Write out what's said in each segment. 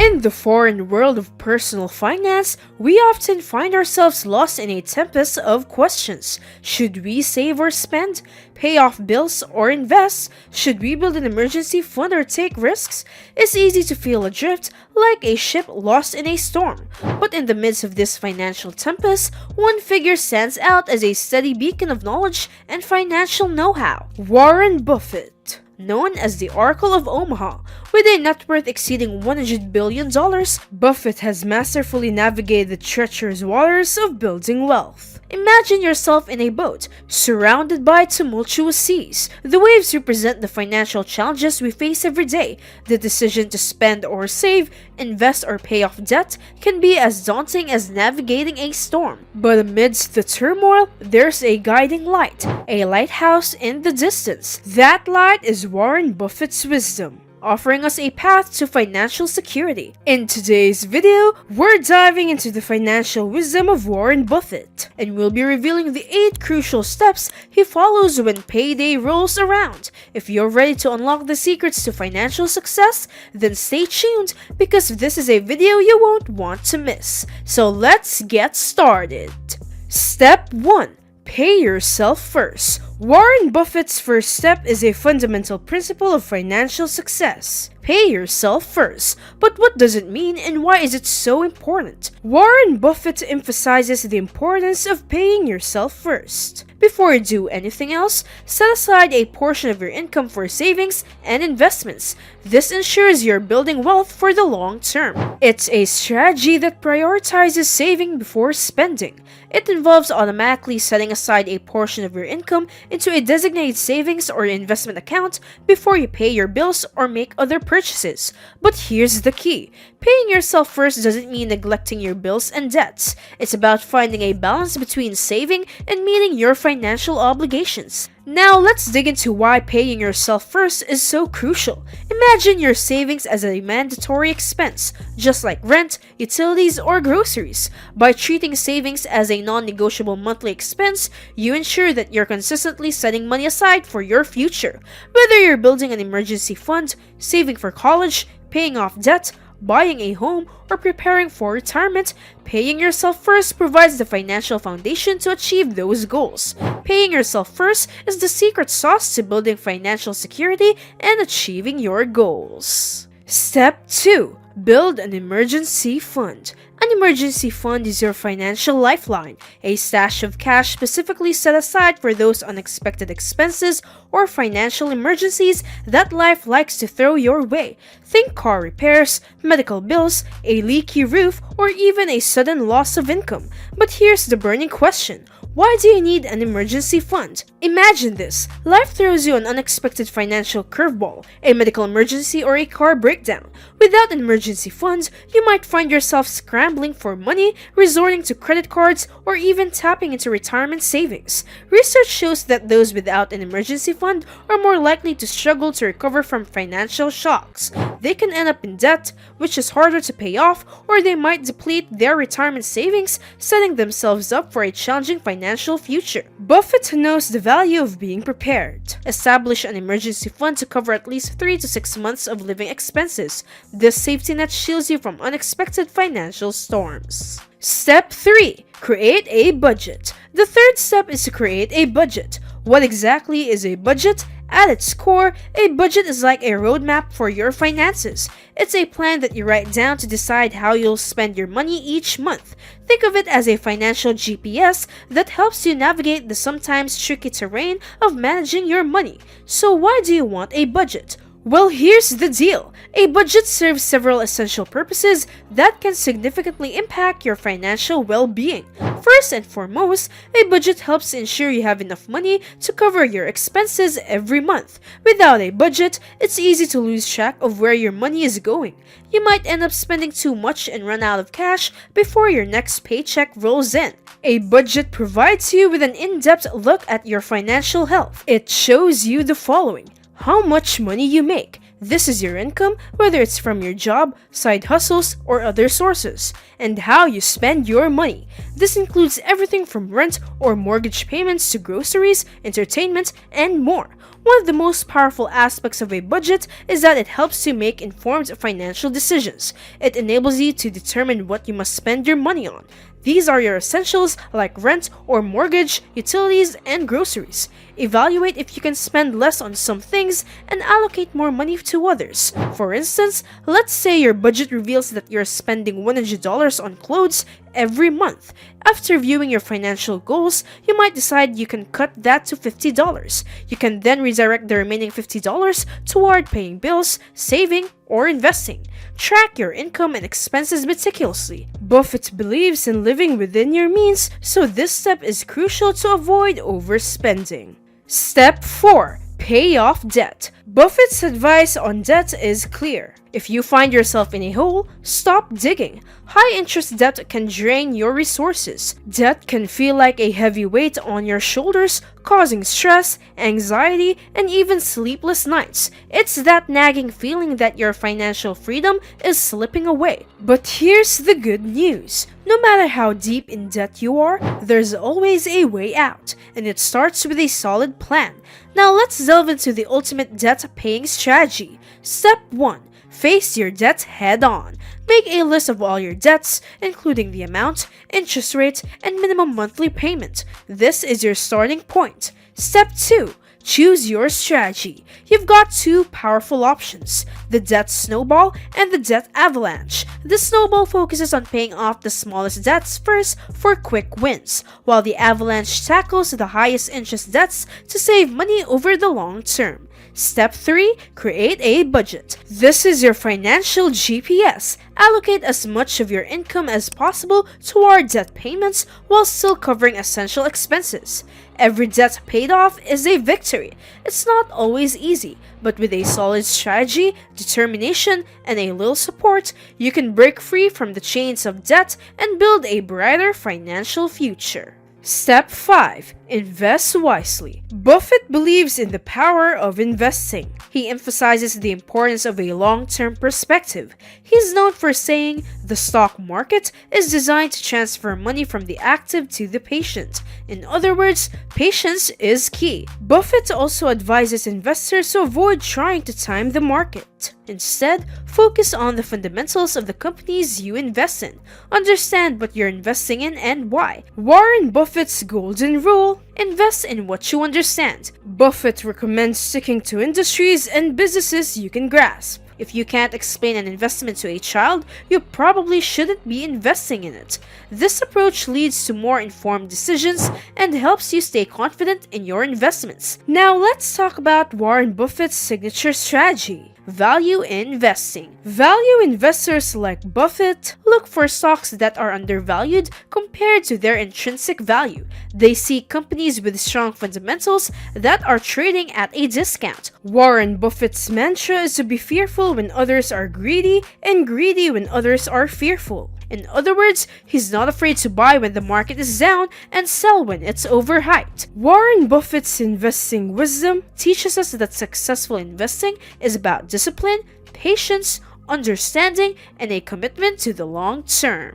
In the foreign world of personal finance, we often find ourselves lost in a tempest of questions. Should we save or spend? Pay off bills or invest? Should we build an emergency fund or take risks? It's easy to feel adrift, like a ship lost in a storm. But in the midst of this financial tempest, one figure stands out as a steady beacon of knowledge and financial know-how: Warren Buffett. Known as the Oracle of Omaha, with a net worth exceeding $100 billion, Buffett has masterfully navigated the treacherous waters of building wealth. Imagine yourself in a boat, surrounded by tumultuous seas. The waves represent the financial challenges we face every day. The decision to spend or save, invest or pay off debt can be as daunting as navigating a storm. But amidst the turmoil, there's a guiding light, a lighthouse in the distance. That light is Warren Buffett's wisdom, offering us a path to financial security. In today's video, we're diving into the financial wisdom of Warren Buffett, and we'll be revealing the 8 crucial steps he follows when payday rolls around. If you're ready to unlock the secrets to financial success, then stay tuned, because this is a video you won't want to miss. So let's get started. Step 1. Pay yourself first. Warren Buffett's first step is a fundamental principle of financial success. Pay yourself first. But what does it mean and why is it so important? Warren Buffett emphasizes the importance of paying yourself first. Before you do anything else, set aside a portion of your income for savings and investments. This ensures you're building wealth for the long term. It's a strategy that prioritizes saving before spending. It involves automatically setting aside a portion of your income into a designated savings or investment account before you pay your bills or make other purchases. But here's the key. Paying yourself first doesn't mean neglecting your bills and debts. It's about finding a balance between saving and meeting your financial obligations. Now let's dig into why paying yourself first is so crucial. Imagine your savings as a mandatory expense, just like rent, utilities, or groceries. By treating savings as a non-negotiable monthly expense, you ensure that you're consistently setting money aside for your future. Whether you're building an emergency fund, saving for college, paying off debt, buying a home, or preparing for retirement, paying yourself first provides the financial foundation to achieve those goals. Paying yourself first is the secret sauce to building financial security and achieving your goals. Step 2. Build an emergency fund. An emergency fund is your financial lifeline, a stash of cash specifically set aside for those unexpected expenses or financial emergencies that life likes to throw your way. Think car repairs, medical bills, a leaky roof, or even a sudden loss of income. But here's the burning question. Why do you need an emergency fund? Imagine this. Life throws you an unexpected financial curveball, a medical emergency, or a car breakdown. Without an emergency fund, you might find yourself scrambling for money, resorting to credit cards, or even tapping into retirement savings. Research shows that those without an emergency fund are more likely to struggle to recover from financial shocks. They can end up in debt, which is harder to pay off, or they might deplete their retirement savings, setting themselves up for a challenging financial future. Buffett knows the value of being prepared. Establish an emergency fund to cover at least 3 to 6 months of living expenses. This safety net shields you from unexpected financial storms. Step 3. Create a budget. The third step is to create a budget. What exactly is a budget? At its core, a budget is like a roadmap for your finances. It's a plan that you write down to decide how you'll spend your money each month. Think of it as a financial GPS that helps you navigate the sometimes tricky terrain of managing your money. So why do you want a budget? Well, here's the deal. A budget serves several essential purposes that can significantly impact your financial well-being. First and foremost, a budget helps ensure you have enough money to cover your expenses every month. Without a budget, it's easy to lose track of where your money is going. You might end up spending too much and run out of cash before your next paycheck rolls in. A budget provides you with an in-depth look at your financial health. It shows you the following: how much money you make. This is your income, whether it's from your job, side hustles, or other sources, and how you spend your money. This includes everything from rent or mortgage payments to groceries, entertainment, and more. One of the most powerful aspects of a budget is that it helps you make informed financial decisions. It enables you to determine what you must spend your money on. These are your essentials like rent or mortgage, utilities, and groceries. Evaluate if you can spend less on some things and allocate more money to others. For instance, let's say your budget reveals that you're spending $100 on clothes every month. After viewing your financial goals, you might decide you can cut that to $50. You can then redirect the remaining $50 toward paying bills, saving, or investing. Track your income and expenses meticulously. Buffett believes in living within your means, so this step is crucial to avoid overspending. Step 4. Pay off debt. Buffett's advice on debt is clear. If you find yourself in a hole, stop digging. High-interest debt can drain your resources. Debt can feel like a heavy weight on your shoulders, causing stress, anxiety, and even sleepless nights. It's that nagging feeling that your financial freedom is slipping away. But here's the good news. No matter how deep in debt you are, there's always a way out, and it starts with a solid plan. Now let's delve into the ultimate debt-paying strategy. Step 1. Face your debt head-on. Make a list of all your debts, including the amount, interest rate, and minimum monthly payment. This is your starting point. Step 2. Choose your strategy. You've got two powerful options, the debt snowball and the debt avalanche. The snowball focuses on paying off the smallest debts first for quick wins, while the avalanche tackles the highest interest debts to save money over the long term. Step 3. Create a budget. This is your financial GPS. Allocate as much of your income as possible toward debt payments while still covering essential expenses. Every debt paid off is a victory. It's not always easy, but with a solid strategy, determination, and a little support, you can break free from the chains of debt and build a brighter financial future. Step 5. Invest wisely. Buffett believes in the power of investing. He emphasizes the importance of a long-term perspective. He's known for saying, the stock market is designed to transfer money from the active to the patient. In other words, patience is key. Buffett also advises investors to avoid trying to time the market. Instead, focus on the fundamentals of the companies you invest in. Understand what you're investing in and why. Warren Buffett's golden rule: invest in what you understand. Buffett recommends sticking to industries and businesses you can grasp. If you can't explain an investment to a child, you probably shouldn't be investing in it. This approach leads to more informed decisions and helps you stay confident in your investments. Now let's talk about Warren Buffett's signature strategy: value investing. Value investors like Buffett look for stocks that are undervalued compared to their intrinsic value. They see companies with strong fundamentals that are trading at a discount. Warren Buffett's mantra is to be fearful when others are greedy and greedy when others are fearful. In other words, he's not afraid to buy when the market is down and sell when it's overhyped. Warren Buffett's investing wisdom teaches us that successful investing is about discipline, patience, understanding, and a commitment to the long term.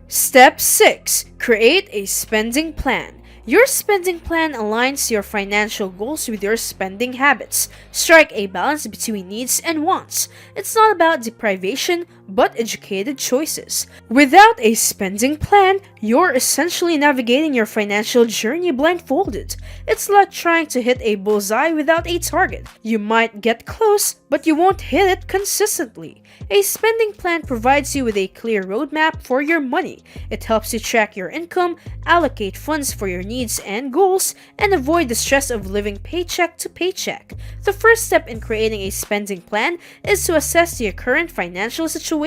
Step 6. Create a spending plan. Your spending plan aligns your financial goals with your spending habits. Strike a balance between needs and wants. It's not about deprivation, but educated choices. Without a spending plan, you're essentially navigating your financial journey blindfolded. It's like trying to hit a bullseye without a target. You might get close, but you won't hit it consistently. A spending plan provides you with a clear roadmap for your money. It helps you track your income, allocate funds for your needs and goals, and avoid the stress of living paycheck to paycheck. The first step in creating a spending plan is to assess your current financial situation.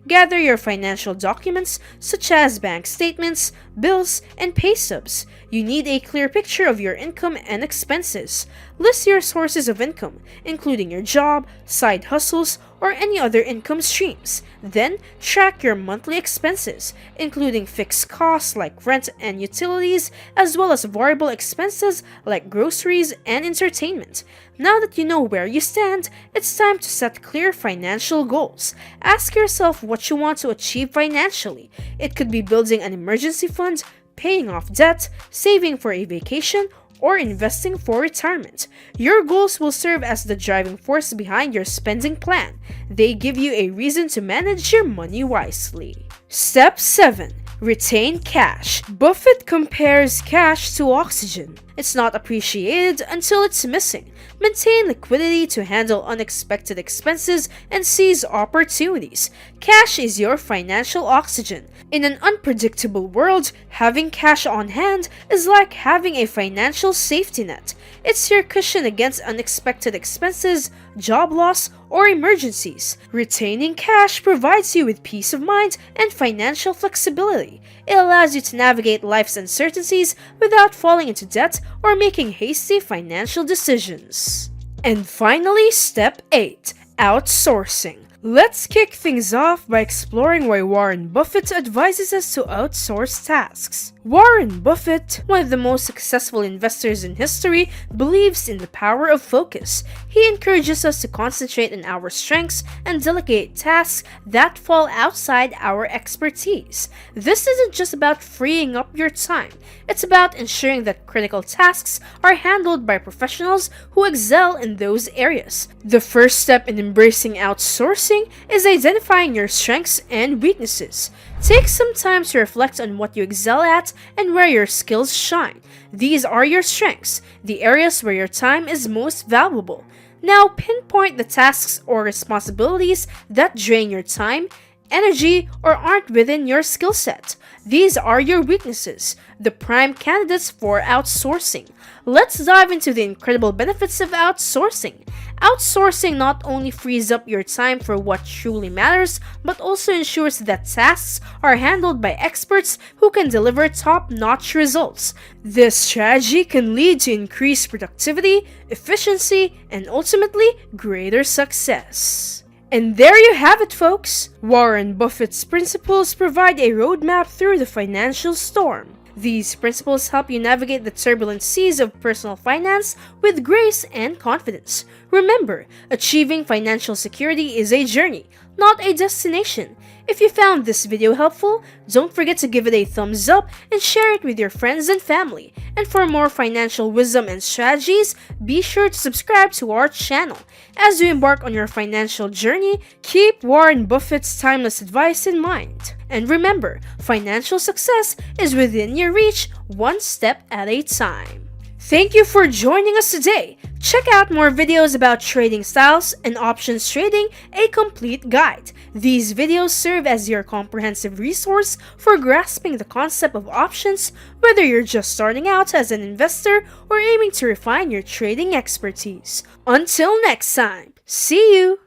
Gather your financial documents such as bank statements, bills, and pay stubs. You need a clear picture of your income and expenses. List your sources of income, including your job, side hustles, or any other income streams. Then, track your monthly expenses, including fixed costs like rent and utilities, as well as variable expenses like groceries and entertainment. Now that you know where you stand, it's time to set clear financial goals. Ask yourself what you want to achieve financially. It could be building an emergency fund, paying off debt, saving for a vacation, or investing for retirement. Your goals will serve as the driving force behind your spending plan. They give you a reason to manage your money wisely. Step 7. Retain cash. Buffett compares cash to oxygen. It's not appreciated until it's missing. Maintain liquidity to handle unexpected expenses and seize opportunities. Cash is your financial oxygen. In an unpredictable world, having cash on hand is like having a financial safety net. It's your cushion against unexpected expenses, job loss, or emergencies. Retaining cash provides you with peace of mind and financial flexibility. It allows you to navigate life's uncertainties without falling into debt or making hasty financial decisions. And finally, step 8. Outsourcing. Let's kick things off by exploring why Warren Buffett advises us to outsource tasks. Warren Buffett, one of the most successful investors in history, believes in the power of focus. He encourages us to concentrate on our strengths and delegate tasks that fall outside our expertise. This isn't just about freeing up your time. It's about ensuring that critical tasks are handled by professionals who excel in those areas. The first step in embracing outsourcing is identifying your strengths and weaknesses. Take some time to reflect on what you excel at and where your skills shine. These are your strengths, the areas where your time is most valuable. Now pinpoint the tasks or responsibilities that drain your time, energy, or aren't within your skill set. These are your weaknesses, the prime candidates for outsourcing. Let's dive into the incredible benefits of outsourcing. Outsourcing not only frees up your time for what truly matters, but also ensures that tasks are handled by experts who can deliver top-notch results. This strategy can lead to increased productivity, efficiency, and ultimately greater success. And there you have it, folks! Warren Buffett's principles provide a roadmap through the financial storm. These principles help you navigate the turbulent seas of personal finance with grace and confidence. Remember, achieving financial security is a journey, not a destination. If you found this video helpful, don't forget to give it a thumbs up and share it with your friends and family. And for more financial wisdom and strategies, be sure to subscribe to our channel. As you embark on your financial journey, keep Warren Buffett's timeless advice in mind. And remember, financial success is within your reach, one step at a time. Thank you for joining us today. Check out more videos about trading styles and options trading, a complete guide. These videos serve as your comprehensive resource for grasping the concept of options, whether you're just starting out as an investor or aiming to refine your trading expertise. Until next time, see you!